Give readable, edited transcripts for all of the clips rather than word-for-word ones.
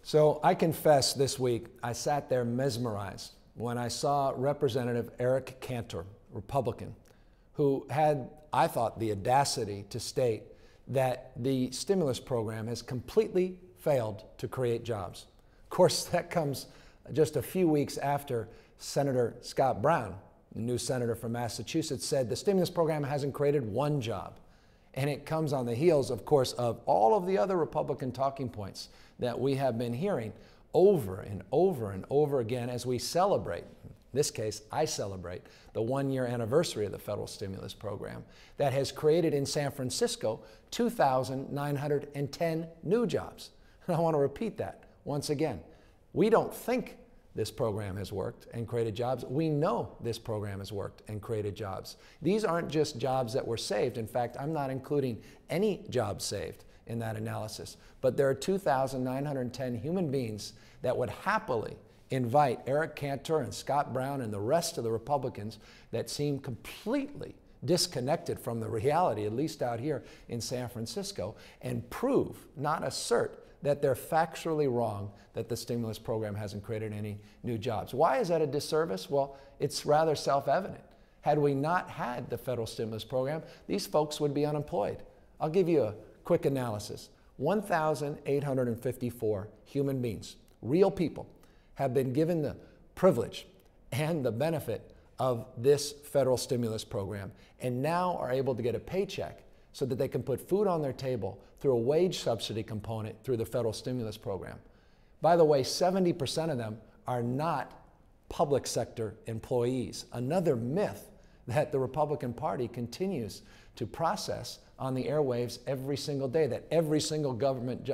So I confess this week, I sat there mesmerized when I saw Representative Eric Cantor, Republican, who had, I thought, the audacity to state that the stimulus program has completely failed to create jobs. Of course, that comes just a few weeks after Senator Scott Brown, the new senator from Massachusetts, said the stimulus program hasn't created one job. And it comes on the heels, of course, of all of the other Republican talking points that we have been hearing over and over and over again as we celebrate, in this case, I celebrate, the one-year anniversary of the federal stimulus program that has created in San Francisco 2,910 new jobs. And I want to repeat that once again. We don't think this program has worked and created jobs. We know this program has worked and created jobs. These aren't just jobs that were saved. In fact, I'm not including any jobs saved in that analysis. But there are 2,910 human beings that would happily invite Eric Cantor and Scott Brown and the rest of the Republicans that seem completely disconnected from the reality, at least out here in San Francisco, and prove, not assert, that they're factually wrong that the stimulus program hasn't created any new jobs. Why is that a disservice? Well, it's rather self-evident. Had we not had the federal stimulus program, these folks would be unemployed. I'll give you a quick analysis. 1,854 human beings, real people, have been given the privilege and the benefit of this federal stimulus program and now are able to get a paycheck so that they can put food on their table through a wage subsidy component through the federal stimulus program. By the way, 70% of them are not public sector employees. Another myth that the Republican Party continues to process on the airwaves every single day, that every single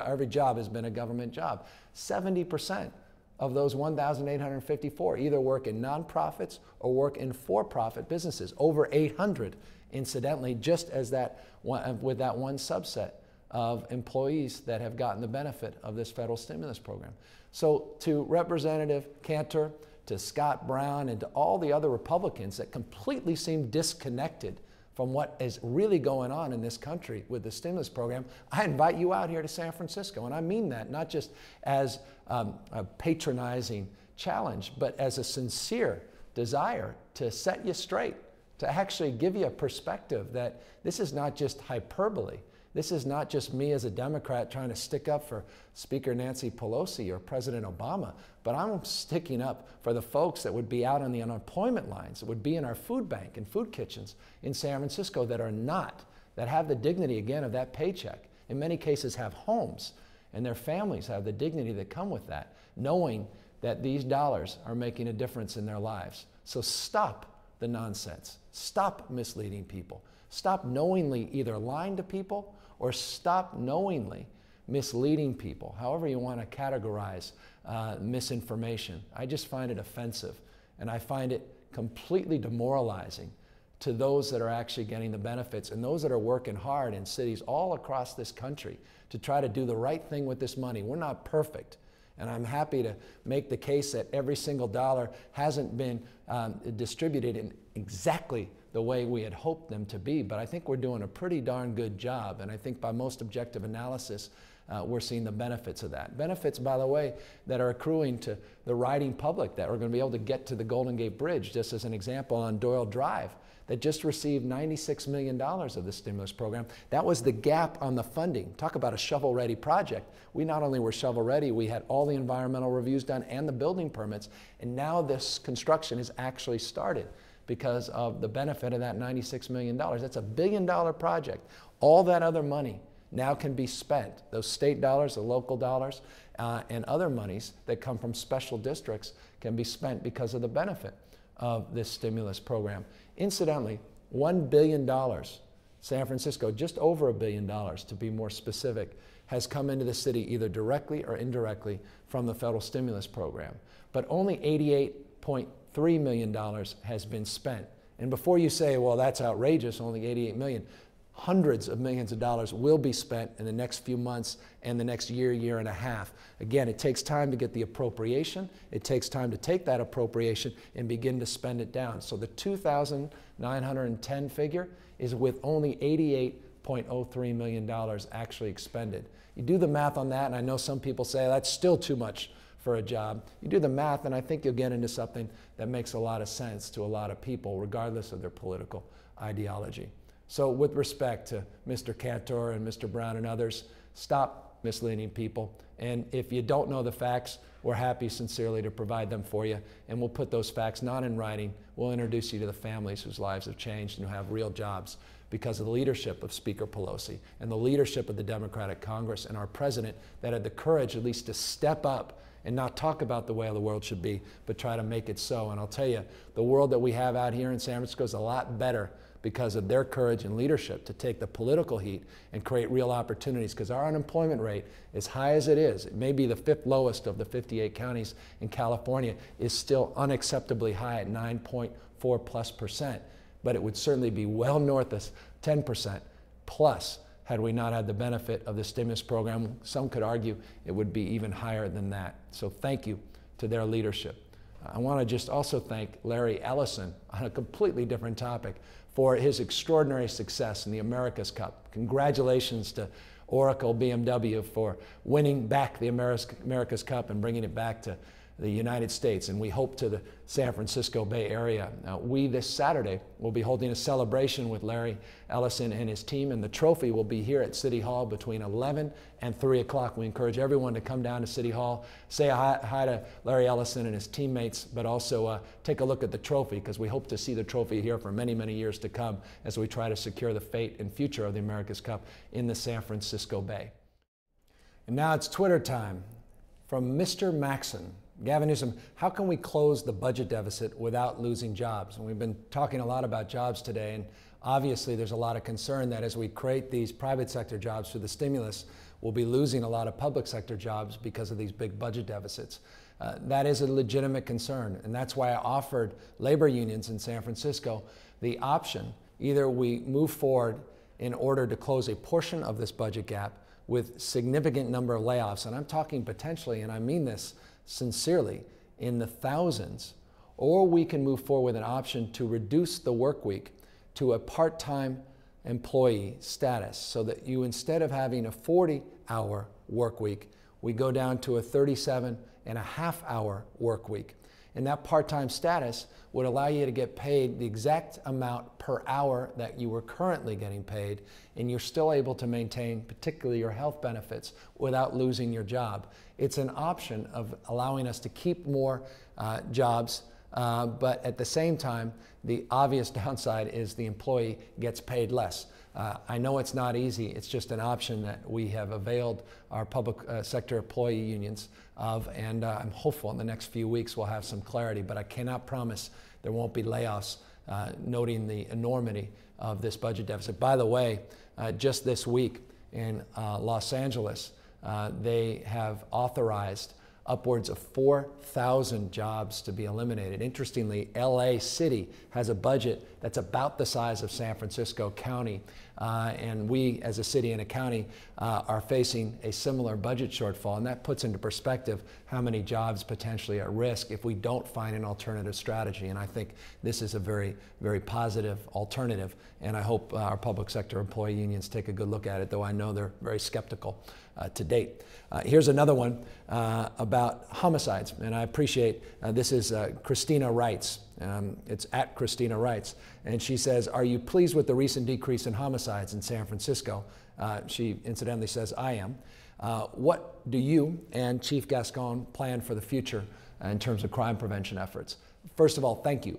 every job has been a government job. 70% of those 1,854 either work in nonprofits or work in for-profit businesses. Over 800, incidentally, just as that with that one subset of employees that have gotten the benefit of this federal stimulus program. So to Representative Cantor, to Scott Brown, and to all the other Republicans that completely seem disconnected from what is really going on in this country with the stimulus program, I invite you out here to San Francisco. And I mean that not just as a patronizing challenge, but as a sincere desire to set you straight, to actually give you a perspective that this is not just hyperbole. This is not just me as a Democrat trying to stick up for Speaker Nancy Pelosi or President Obama, but I'm sticking up for the folks that would be out on the unemployment lines, that would be in our food bank and food kitchens in San Francisco that are not, that have the dignity, again, of that paycheck. In many cases have homes, and their families have the dignity that come with that, knowing that these dollars are making a difference in their lives. So stop the nonsense. Stop misleading people. Stop knowingly either lying to people or stop knowingly misleading people, however you want to categorize misinformation. I just find it offensive, and I find it completely demoralizing to those that are actually getting the benefits and those that are working hard in cities all across this country to try to do the right thing with this money. We're not perfect. And I'm happy to make the case that every single dollar hasn't been distributed in exactly the way we had hoped them to be, but I think we're doing a pretty darn good job, and I think by most objective analysis, we're seeing the benefits of that. Benefits, by the way, that are accruing to the riding public that are going to be able to get to the Golden Gate Bridge, just as an example on Doyle Drive, that just received $96 million of the stimulus program. That was the gap on the funding. Talk about a shovel-ready project. We not only were shovel-ready, we had all the environmental reviews done and the building permits, and now this construction has actually started because of the benefit of that $96 million. That's a $1 billion project. All that other money now can be spent. Those state dollars, the local dollars, and other monies that come from special districts can be spent because of the benefit of this stimulus program. Incidentally, $1 billion, San Francisco, just over $1 billion to be more specific, has come into the city either directly or indirectly from the federal stimulus program. But only $88.3 million has been spent. And before you say, well, that's outrageous, only $88 million, hundreds of millions of dollars will be spent in the next few months and the next year, year and a half. Again, it takes time to get the appropriation. It takes time to take that appropriation and begin to spend it down. So the 2,910 figure is with only $3.03 million actually expended. You do the math on that, and I know some people say that's still too much for a job. You do the math, and I think you'll get into something that makes a lot of sense to a lot of people, regardless of their political ideology. So with respect to Mr. Cantor and Mr. Brown and others, stop misleading people. And if you don't know the facts, we're happy sincerely to provide them for you. And we'll put those facts not in writing. We'll introduce you to the families whose lives have changed and who have real jobs because of the leadership of Speaker Pelosi and the leadership of the Democratic Congress and our president that had the courage at least to step up and not talk about the way the world should be, but try to make it so. And I'll tell you, the world that we have out here in San Francisco is a lot better because of their courage and leadership to take the political heat and create real opportunities, because our unemployment rate, as high as it is, it may be the 5th lowest of the 58 counties in California, is still unacceptably high at 9.4+%, but it would certainly be well north of 10% plus had we not had the benefit of the stimulus program. Some could argue it would be even higher than that. So thank you to their leadership. I want to just also thank Larry Ellison on a completely different topic for his extraordinary success in the America's Cup. Congratulations to Oracle BMW for winning back the America's Cup and bringing it back to the United States, and we hope to the San Francisco Bay Area. We this Saturday will be holding a celebration with Larry Ellison and his team, and the trophy will be here at City Hall between 11 and 3 o'clock. We encourage everyone to come down to City Hall, say hi to Larry Ellison and his teammates, but also take a look at the trophy, because we hope to see the trophy here for many, many years to come as we try to secure the fate and future of the America's Cup in the San Francisco Bay. And now it's Twitter time from Mr. Maxon. Gavin Newsom, how can we close the budget deficit without losing jobs? And we've been talking a lot about jobs today, and obviously there's a lot of concern that as we create these private sector jobs through the stimulus, we'll be losing a lot of public sector jobs because of these big budget deficits. That is a legitimate concern, and that's why I offered labor unions in San Francisco the option: either we move forward in order to close a portion of this budget gap with significant number of layoffs, and I'm talking potentially, and I mean this sincerely, in the thousands, or we can move forward with an option to reduce the work week to a part-time employee status, so that you, instead of having a 40-hour work week, we go down to a 37.5-hour work week. And that part-time status would allow you to get paid the exact amount per hour that you were currently getting paid, and you're still able to maintain particularly your health benefits without losing your job. It's an option of allowing us to keep more jobs, but at the same time, the obvious downside is the employee gets paid less. I know it's not easy. It's just an option that we have availed our public sector employee unions of, and I'm hopeful in the next few weeks we'll have some clarity, but I cannot promise there won't be layoffs, noting the enormity of this budget deficit. By the way, just this week in Los Angeles, they have authorized upwards of 4,000 jobs to be eliminated. Interestingly, LA City has a budget that's about the size of San Francisco County, and we as a city and a county are facing a similar budget shortfall, and that puts into perspective how many jobs potentially at risk if we don't find an alternative strategy. And I think this is a very, very positive alternative, and I hope our public sector employee unions take a good look at it, though I know they're very skeptical to date. Here's another one about homicides, and I appreciate this is Christina Wrights. It's at Christina Wrights, and she says, "Are you pleased with the recent decrease in homicides in San Francisco?" She incidentally says, "I am." What do you and Chief Gascon plan for the future in terms of crime prevention efforts? First of all, thank you.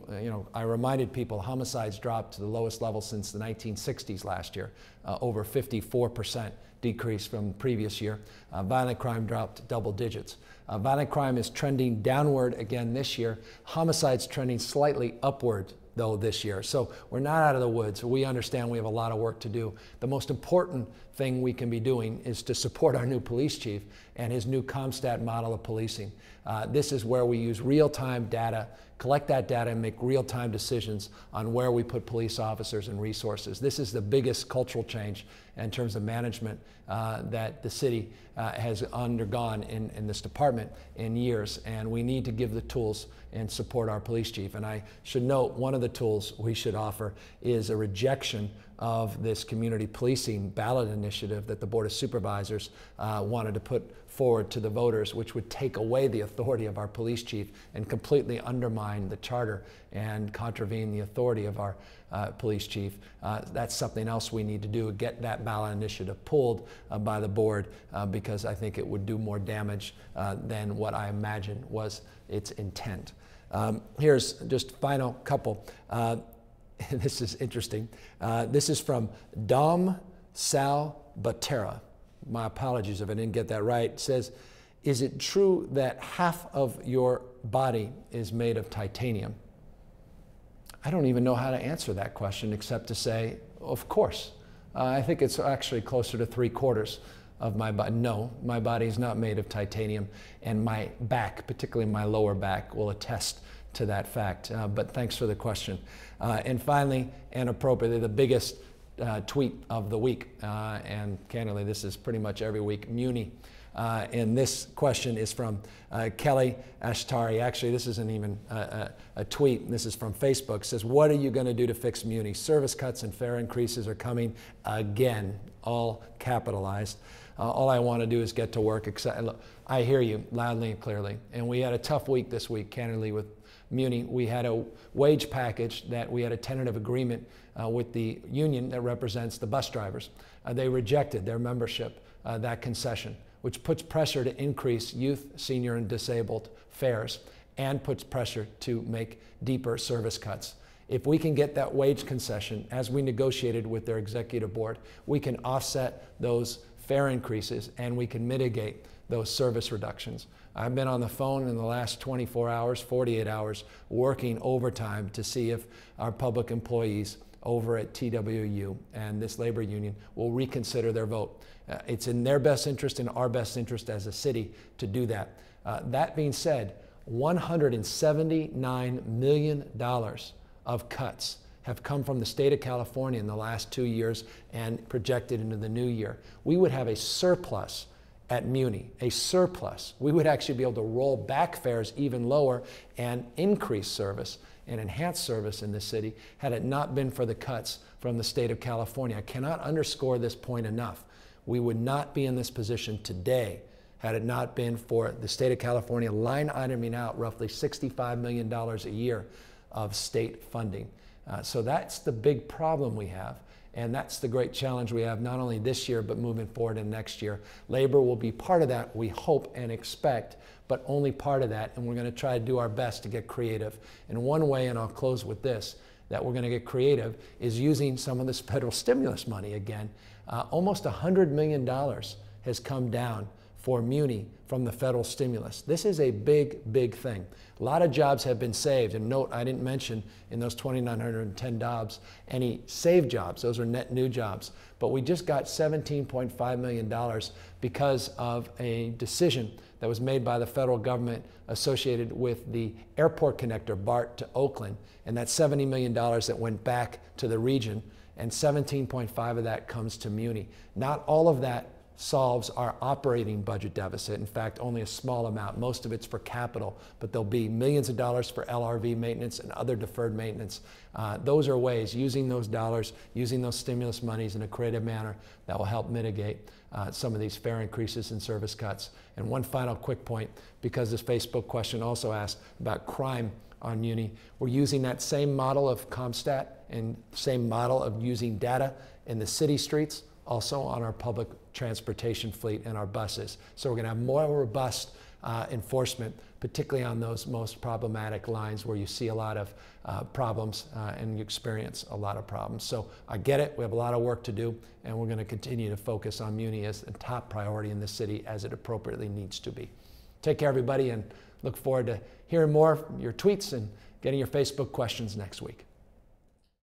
I reminded people homicides dropped to the lowest level since the 1960s last year, over 54% decrease from the previous year. Violent crime dropped double digits. Violent crime is trending downward again this year. Homicides trending slightly upward though this year. So we're not out of the woods. We understand we have a lot of work to do. The most important thing we can be doing is to support our new police chief and his new CompStat model of policing. This is where we use real-time data, collect that data, and make real-time decisions on where we put police officers and resources. This is the biggest cultural change in terms of management that the city has undergone in this department in years, and we need to give the tools and support our police chief. And I should note, one of the tools we should offer is a rejection of this community policing ballot initiative that the Board of Supervisors wanted to put forward to the voters, which would take away the authority of our police chief and completely undermine the charter and contravene the authority of our police chief. That's something else we need to do, get that ballot initiative pulled by the board, because I think it would do more damage than what I imagine was its intent. Here's just final couple. This is interesting. This is from Dom Salbatera. My apologies if I didn't get that right. It says, is it true that half of your body is made of titanium? I don't even know how to answer that question except to say, of course. I think it's actually closer to 3/4 of my body. No, my body is not made of titanium, and my back, particularly my lower back, will attest to that fact. But thanks for the question. And finally, and appropriately, the biggest tweet of the week, and candidly, this is pretty much every week, Muni. And this question is from Kelly Ashtari. Actually, this isn't even a tweet. This is from Facebook. It says, what are you going to do to fix Muni? Service cuts and fare increases are coming again, all capitalized. All I want to do is get to work. Look, I hear you loudly and clearly. And we had a tough week this week, candidly, with Muni. We had a wage package that we had a tentative agreement with the union that represents the bus drivers. They rejected their membership, that concession, which puts pressure to increase youth, senior, and disabled fares, and puts pressure to make deeper service cuts. If we can get that wage concession, as we negotiated with their executive board, we can offset those fare increases and we can mitigate those service reductions. I've been on the phone in the last 24 hours, 48 hours, working overtime to see if our public employees over at TWU and this labor union will reconsider their vote. It's in their best interest and our best interest as a city to do that. That being said, $179 million of cuts have come from the state of California in the last 2 years and projected into the new year. We would have a surplus at Muni, a surplus. We would actually be able to roll back fares even lower and increase service and enhance service in the city had it not been for the cuts from the state of California. I cannot underscore this point enough. We would not be in this position today had it not been for the state of California line iteming out roughly $65 million a year of state funding. So that's the big problem we have. And that's the great challenge we have, not only this year, but moving forward in next year. Labor will be part of that, we hope and expect, but only part of that. And we're going to try to do our best to get creative. And one way, and I'll close with this, that we're going to get creative is using some of this federal stimulus money again. Almost $100 million has come down for Muni from the federal stimulus. This is a big, big thing. A lot of jobs have been saved. And note, I didn't mention in those 2,910 jobs any saved jobs. Those are net new jobs. But we just got $17.5 million because of a decision that was made by the federal government associated with the airport connector, BART, to Oakland. And that's $70 million that went back to the region. And 17.5 of that comes to Muni. Not all of that solves our operating budget deficit. In fact, only a small amount. Most of it's for capital, but there'll be millions of dollars for LRV maintenance and other deferred maintenance. Those are ways, using those dollars, using those stimulus monies in a creative manner that will help mitigate some of these fare increases and service cuts. And one final quick point, because this Facebook question also asked about crime on Muni. We're using that same model of CompStat and same model of using data in the city streets, also on our public transportation fleet and our buses. So we're going to have more robust enforcement, particularly on those most problematic lines where you see a lot of problems and you experience a lot of problems. So I get it. We have a lot of work to do, and we're going to continue to focus on Muni as a top priority in the city as it appropriately needs to be. Take care, everybody, and look forward to hearing more from your tweets and getting your Facebook questions next week.